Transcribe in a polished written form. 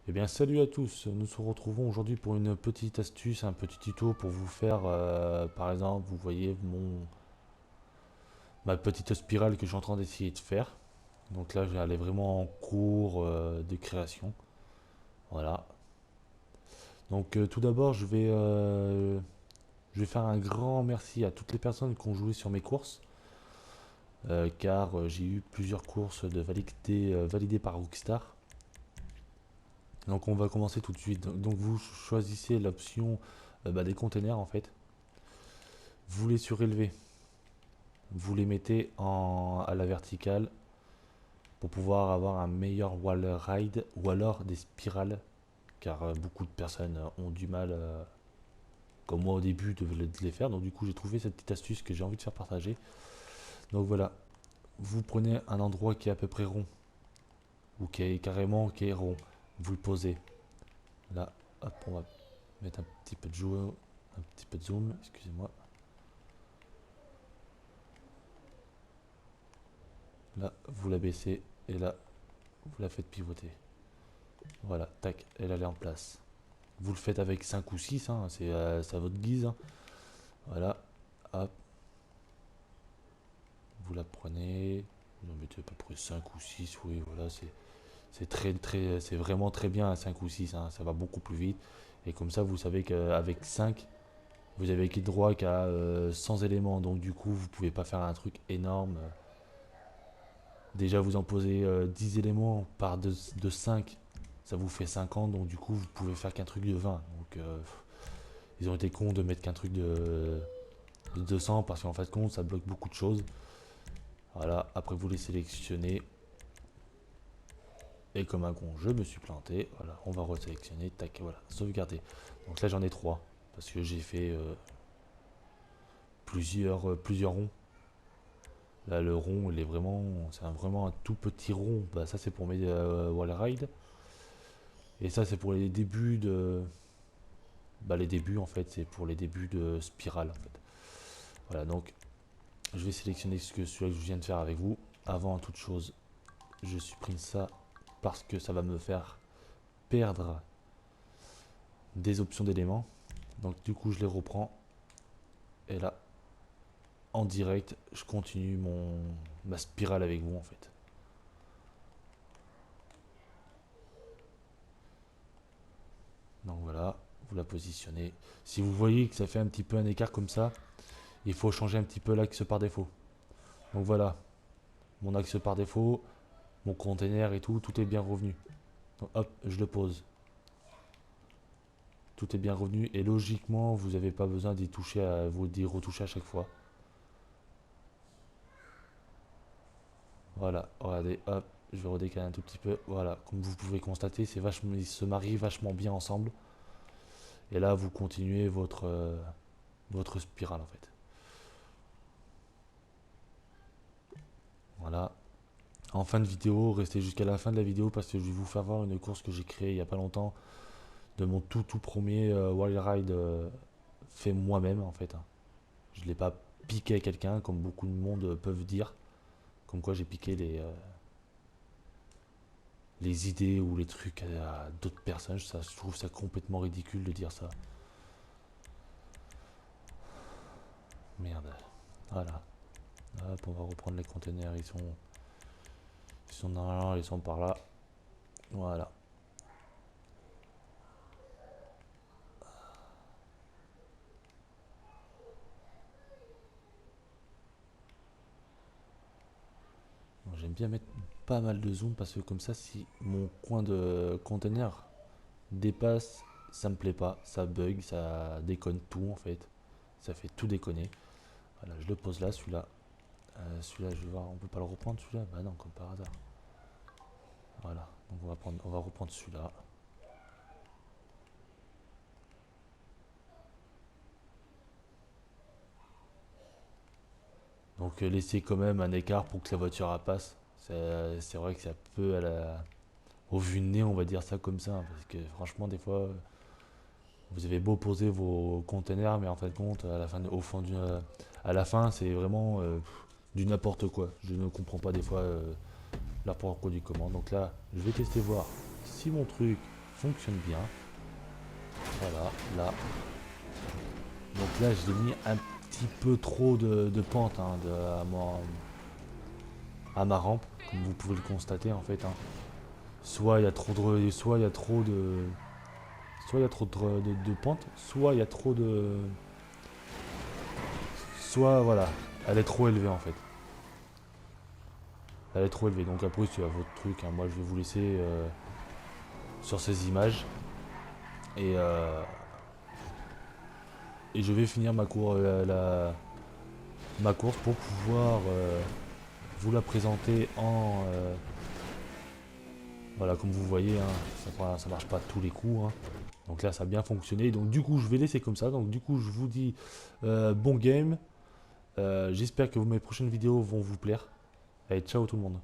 Eh bien, salut à tous. Nous nous retrouvons aujourd'hui pour une petite astuce, un petit tuto pour vous faire, par exemple, vous voyez ma petite spirale que je suis en train d'essayer de faire. Donc là, elle est vraiment en cours de création. Voilà. Donc tout d'abord, je vais faire un grand merci à toutes les personnes qui ont joué sur mes courses, car j'ai eu plusieurs courses validées par Rockstar. Donc on va commencer tout de suite. Donc vous choisissez l'option des containers en fait. Vous les surélevez, vous les mettez à la verticale pour pouvoir avoir un meilleur wall ride ou alors des spirales, car beaucoup de personnes ont du mal, comme moi au début, de les faire. Donc du coup j'ai trouvé cette petite astuce que j'ai envie de faire partager. Donc voilà, vous prenez un endroit qui est à peu près rond, ou qui est rond, vous le posez. Là, hop, on va mettre un petit peu de zoom, excusez-moi. Là, vous la baissez et là, vous la faites pivoter. Voilà, tac, elle est en place. Vous le faites avec 5 ou 6, hein, c'est à votre guise, hein. Voilà, hop, vous la prenez, vous en mettez à peu près 5 ou 6, oui, voilà, c'est vraiment très bien à 5 ou 6, hein, ça va beaucoup plus vite. Et comme ça, vous savez qu'avec 5, vous avez le droit qu'à 100 éléments, donc du coup, vous pouvez pas faire un truc énorme. Déjà, vous en posez 10 éléments par de 5, ça vous fait 50, donc du coup, vous pouvez faire qu'un truc de 20. Donc, ils ont été cons de mettre qu'un truc de 200 parce qu'en fait, compte, ça bloque beaucoup de choses. Voilà, après vous les sélectionnez. Et comme un con, je me suis planté. Voilà, on va resélectionner. Tac, voilà, sauvegarder. Donc là, j'en ai 3 parce que j'ai fait plusieurs ronds. Là, le rond, il est vraiment, vraiment un tout petit rond. Bah, ça, c'est pour mes wall ride. Et ça, c'est pour les débuts de. Bah, les débuts, en fait, c'est pour les débuts de spirale, en fait. Voilà, donc, je vais sélectionner celui-là que je viens de faire avec vous. Avant toute chose, je supprime ça parce que ça va me faire perdre des options d'éléments. Donc, du coup, je les reprends. Et là, en direct, je continue ma spirale avec vous, en fait. Donc voilà, vous la positionnez. Si vous voyez que ça fait un petit peu un écart comme ça, il faut changer un petit peu l'axe par défaut. Donc voilà, mon axe par défaut, mon container et tout est bien revenu. Donc hop, je le pose. Tout est bien revenu et logiquement, vous n'avez pas besoin d'y retoucher à chaque fois. Voilà, regardez, hop, je vais redécaler un tout petit peu. Voilà, comme vous pouvez constater, ils se marient vachement bien ensemble. Et là, vous continuez votre spirale en fait. Voilà. En fin de vidéo, restez jusqu'à la fin de la vidéo parce que je vais vous faire voir une course que j'ai créée il n'y a pas longtemps de mon tout premier wild ride fait moi-même en fait, hein. Je ne l'ai pas piqué à quelqu'un comme beaucoup de monde peuvent dire. Comme quoi j'ai piqué les idées ou les trucs à d'autres personnes. Je trouve ça complètement ridicule de dire ça. Merde. Voilà. Hop, on va reprendre les containers. Ils sont dans là, ils sont par là. Voilà. Bon, j'aime bien mettre pas mal de zoom parce que comme ça, si mon coin de container dépasse, ça me plaît pas. Ça bug, ça déconne tout en fait. Ça fait tout déconner. Voilà, je le pose là, celui-là. Celui-là, je vais voir, on peut pas le reprendre celui-là. Bah non, comme par hasard. Voilà, donc on va reprendre celui-là. Donc laisser quand même un écart pour que la voiture passe. C'est vrai que ça peut, au vu de nez, on va dire ça comme ça, hein, parce que franchement, des fois, vous avez beau poser vos containers, mais en fin de compte, à la fin, à la fin, c'est vraiment du n'importe quoi. Je ne comprends pas des fois la pourquoi du comment. Donc là, je vais tester voir si mon truc fonctionne bien. Voilà, là. Donc là, j'ai mis un petit peu trop de pente hein, à ma rampe, comme vous pouvez le constater en fait. Hein. Soit il y a trop de, soit il y a trop de, soit il y a trop de pente, soit il y a trop de, soit voilà, elle est trop élevée en fait. Elle est trop élevée. Donc après, c'est à votre truc. Hein. Moi, je vais vous laisser sur ces images et et je vais finir ma course pour pouvoir vous la présenter en voilà, comme vous voyez, hein, ça marche pas tous les coups. Hein. Donc là, ça a bien fonctionné. Donc du coup, je vais laisser comme ça. Donc du coup, je vous dis bon game. J'espère que mes prochaines vidéos vont vous plaire. Allez, ciao tout le monde.